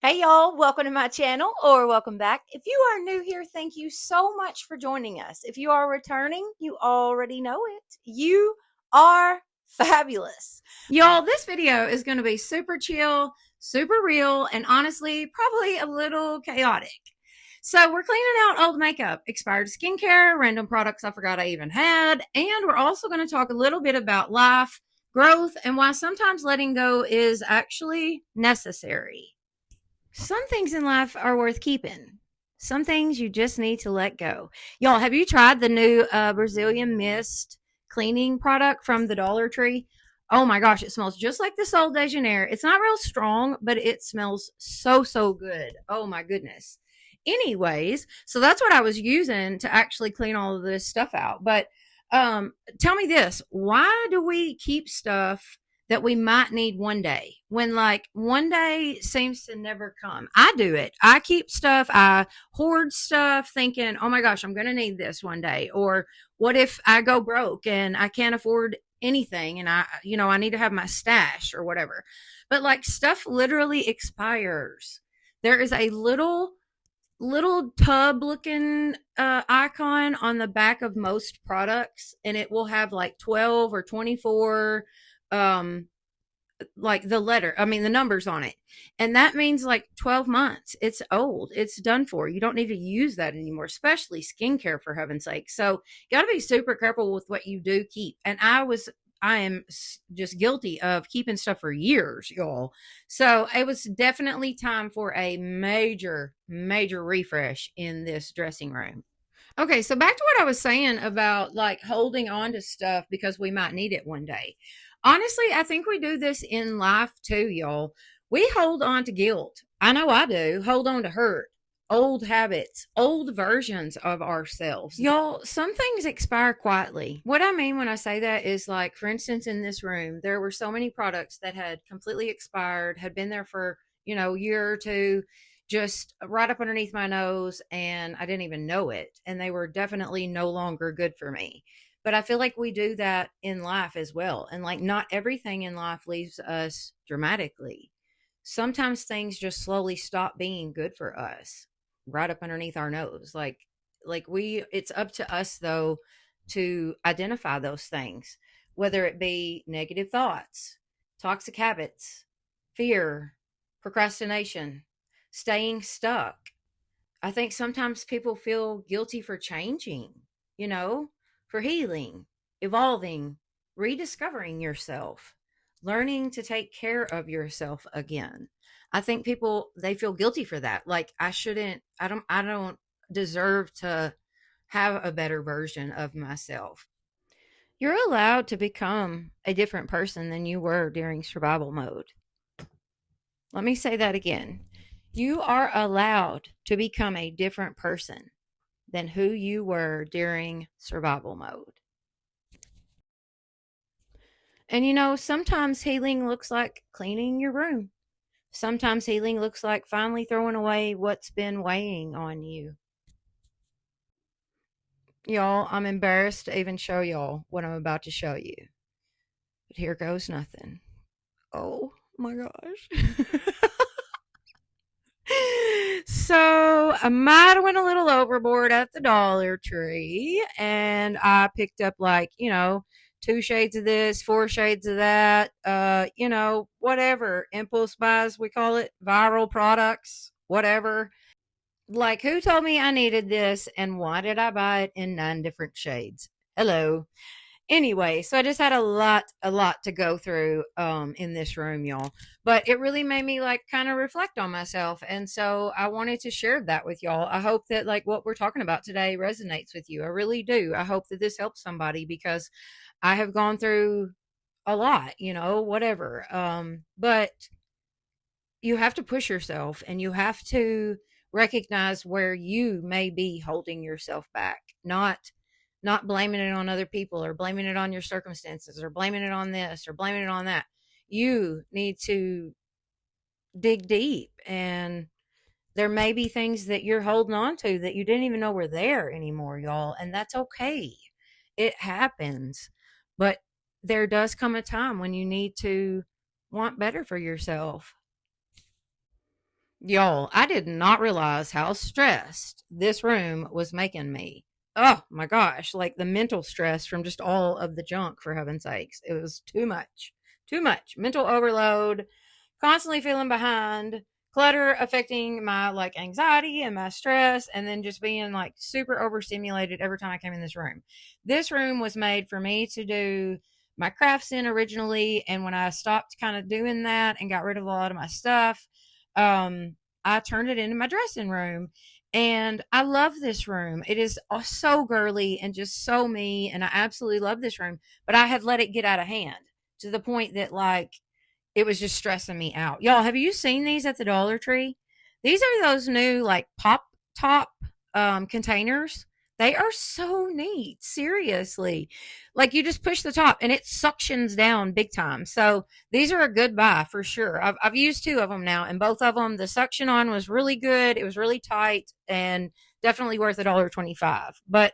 Hey y'all, welcome to my channel or welcome back. If you are new here, thank you so much for joining us. If you are returning, you already know it. You are fabulous. Y'all, this video is going to be super chill, super real, and honestly, probably a little chaotic. So we're cleaning out old makeup, expired skincare, random products I forgot I even had, and we're also going to talk a little bit about life, growth, and why sometimes letting go is actually necessary. Some things in life are worth keeping. Some things you just need to let go. Y'all, have you tried the new Brazilian mist cleaning product from the Dollar Tree? Oh my gosh, it smells just like the Sol de Janeiro. It's not real strong, but it smells so good. Oh my goodness. Anyways, so that's what I was using to actually clean all of this stuff out. But tell me this, why do we keep stuff that we might need one day when like one day seems to never come? I do it. I keep stuff, I hoard stuff thinking, oh my gosh, I'm going to need this one day. Or what if I go broke and I can't afford anything and I need to have my stash or whatever. But like stuff literally expires. There is a little tub looking icon on the back of most products, and it will have like 12 or 24 um like the numbers on it, and that means like 12 months. It's old, it's done for. You don't need to use that anymore, especially skincare, for heaven's sake. So you got to be super careful with what you do keep. And I am just guilty of keeping stuff for years, y'all. So it was definitely time for a major refresh in this dressing room. Okay, so back to what I was saying about like holding on to stuff because we might need it one day. Honestly, I think we do this in life too, y'all. We hold on to guilt. I know I do. Hold on to hurt, old habits, old versions of ourselves. Y'all, some things expire quietly. What I mean when I say that is like, for instance, in this room, there were so many products that had completely expired, had been there for, a year or two, just right up underneath my nose, and I didn't even know it. And they were definitely no longer good for me. But I feel like we do that in life as well. And like, not everything in life leaves us dramatically. Sometimes things just slowly stop being good for us right up underneath our nose. It's up to us though to identify those things, whether it be negative thoughts, toxic habits, fear, procrastination, staying stuck. I think sometimes people feel guilty for changing, you know, for healing, evolving, rediscovering yourself, learning to take care of yourself again. I think people, they feel guilty for that. Like, I don't deserve to have a better version of myself. You're allowed to become a different person than you were during survival mode. Let me say that again. You are allowed to become a different person than who you were during survival mode. And sometimes healing looks like cleaning your room. Sometimes healing looks like finally throwing away what's been weighing on you. Y'all, I'm embarrassed to even show y'all what I'm about to show you. But here goes nothing. Oh my gosh. So I might have went a little overboard at the Dollar Tree, and I picked up like, 2 shades of this, 4 shades of that, whatever. Impulse buys, we call it, viral products, whatever. Like, who told me I needed this, and why did I buy it in 9 different shades? Hello. Anyway, so I just had a lot to go through in this room, y'all. But it really made me like kind of reflect on myself. And so I wanted to share that with y'all. I hope that like what we're talking about today resonates with you. I really do. I hope that this helps somebody because I have gone through a lot, whatever. But you have to push yourself, and you have to recognize where you may be holding yourself back, not blaming it on other people or blaming it on your circumstances or blaming it on this or blaming it on that. You need to dig deep, and there may be things that you're holding on to that you didn't even know were there anymore, y'all, and that's okay. It happens. But there does come a time when you need to want better for yourself. Y'all, I did not realize how stressed this room was making me. Oh my gosh, like the mental stress from just all of the junk, for heaven's sakes. It was too much. Too much. Mental overload, constantly feeling behind, clutter affecting my like anxiety and my stress, and then just being like super overstimulated every time I came in this room. This room was made for me to do my crafts in originally, and when I stopped kind of doing that and got rid of a lot of my stuff, um, I turned it into my dressing room. And I love this room. It is so girly and just so me. And I absolutely love this room. But I had let it get out of hand to the point that, like, it was just stressing me out. Y'all, have you seen these at the Dollar Tree? These are those new, like, pop top containers. They are so neat. Seriously. Like, you just push the top and it suctions down big time. So these are a good buy for sure. I've used two of them now, and both of them, the suction on was really good. It was really tight and definitely worth $1.25. But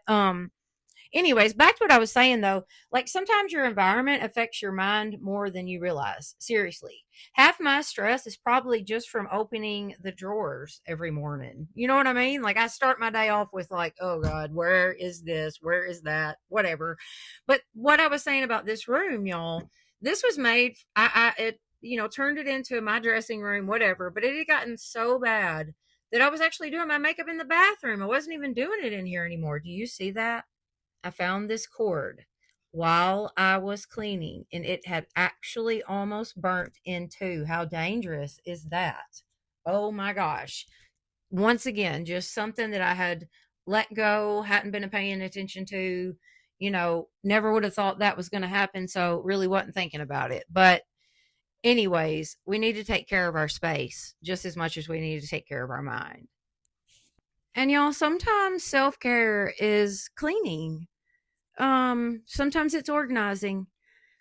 anyways, back to what I was saying though, like sometimes your environment affects your mind more than you realize. Seriously. Half my stress is probably just from opening the drawers every morning. You know what I mean? Like I start my day off with like, oh God, where is this? Where is that? Whatever. But what I was saying about this room, y'all, this was made, it, turned it into my dressing room, whatever, but it had gotten so bad that I was actually doing my makeup in the bathroom. I wasn't even doing it in here anymore. Do you see that? I found this cord while I was cleaning and it had actually almost burnt in two. How dangerous is that? Oh my gosh. Once again, just something that I had let go, hadn't been paying attention to, never would have thought that was going to happen. So really wasn't thinking about it. But, anyways, we need to take care of our space just as much as we need to take care of our mind. And y'all, sometimes self care is cleaning. Sometimes it's organizing.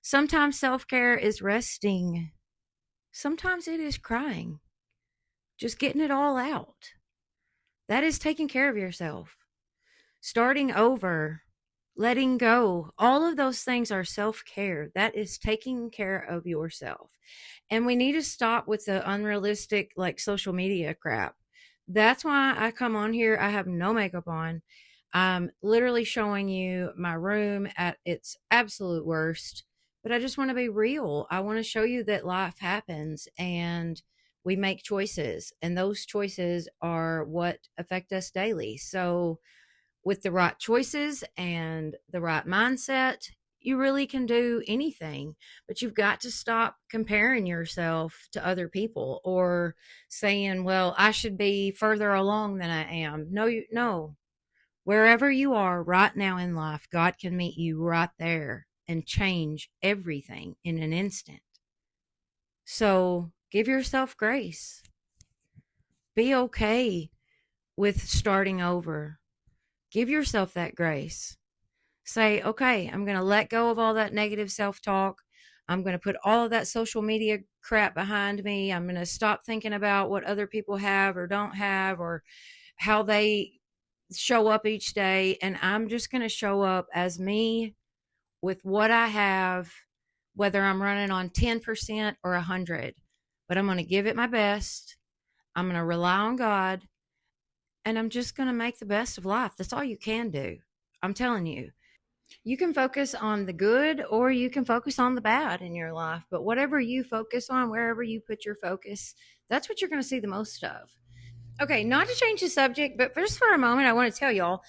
Sometimes self-care is resting. Sometimes it is crying. Just getting it all out. That is taking care of yourself. Starting over, letting go. All of those things are self-care. That is taking care of yourself. And we need to stop with the unrealistic like social media crap. That's why I come on here. I have no makeup on. I'm literally showing you my room at its absolute worst, but I just want to be real. I want to show you that life happens and we make choices, and those choices are what affect us daily. So, with the right choices and the right mindset, you really can do anything, but you've got to stop comparing yourself to other people or saying, well, I should be further along than I am. No. Wherever you are right now in life, God can meet you right there and change everything in an instant. So give yourself grace. Be okay with starting over. Give yourself that grace. Say, okay, I'm going to let go of all that negative self talk. I'm going to put all of that social media crap behind me. I'm going to stop thinking about what other people have or don't have or how they show up each day. And I'm just going to show up as me with what I have, whether I'm running on 10% or 100. But I'm going to give it my best. I'm going to rely on God, and I'm just going to make the best of life. That's all you can do. I'm telling you. You can focus on the good or you can focus on the bad in your life. But whatever you focus on, wherever you put your focus, that's what you're going to see the most of. Okay, not to change the subject, but just for a moment, I want to tell y'all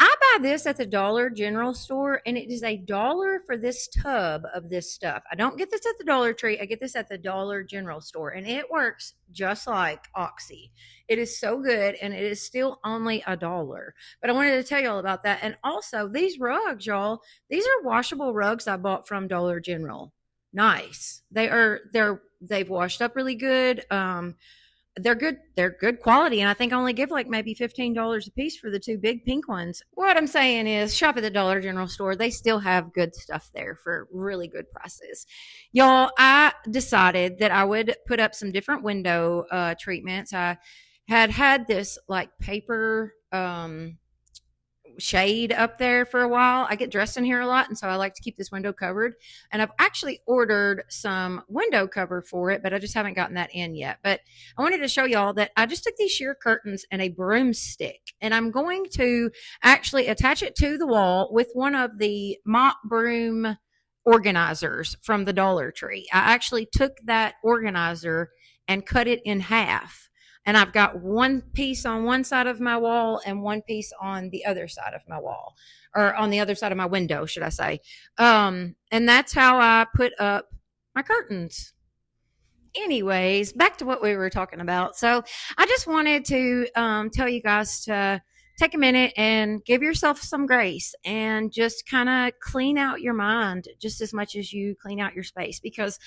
I buy this at the Dollar General store, and it is $1 for this tub of this stuff. I don't get this at the Dollar Tree. I get this at the Dollar General store, and it works just like Oxy. It is so good, and it is still only $1. But I wanted to tell y'all about that. And also, these rugs, y'all, these are washable rugs I bought from Dollar General. Nice. They've washed up really good. They're good quality, and I think I only give like maybe $15 a piece for the two big pink ones. What I'm saying is shop at the Dollar General store. They still have good stuff there for really good prices. Y'all, I decided that I would put up some different window treatments. I had this like paper shade up there for a while. I get dressed in here a lot, and so I like to keep this window covered. And I've actually ordered some window cover for it, but I just haven't gotten that in yet. But I wanted to show y'all that I just took these sheer curtains and a broomstick, and I'm going to actually attach it to the wall with one of the mop broom organizers from the Dollar Tree. I actually took that organizer and cut it in half. And I've got one piece on one side of my wall and one piece on the other side of my wall, or on the other side of my window, should I say. And that's how I put up my curtains. Anyways, back to what we were talking about. So I just wanted to tell you guys to take a minute and give yourself some grace and just kind of clean out your mind just as much as you clean out your space. Because,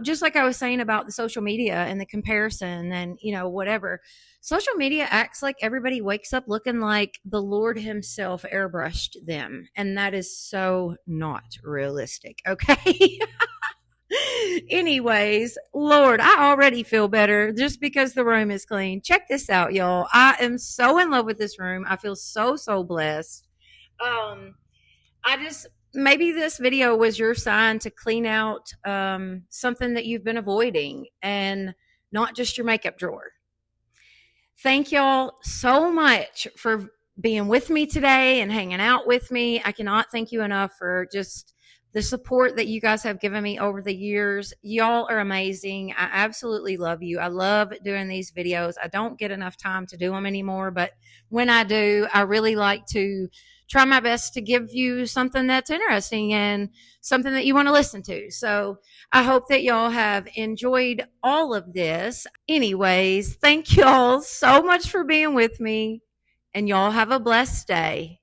just like I was saying about the social media and the comparison and, whatever, social media acts like everybody wakes up looking like the Lord himself airbrushed them. And that is so not realistic. Okay. Anyways, Lord, I already feel better just because the room is clean. Check this out, y'all. I am so in love with this room. I feel so, so blessed. Maybe this video was your sign to clean out something that you've been avoiding, and not just your makeup drawer. Thank y'all so much for being with me today and hanging out with me. I cannot thank you enough for just the support that you guys have given me over the years. Y'all are amazing. I absolutely love you. I love doing these videos. I don't get enough time to do them anymore, but when I do, I really like to try my best to give you something that's interesting and something that you want to listen to. So I hope that y'all have enjoyed all of this. Anyways, thank y'all so much for being with me, and y'all have a blessed day.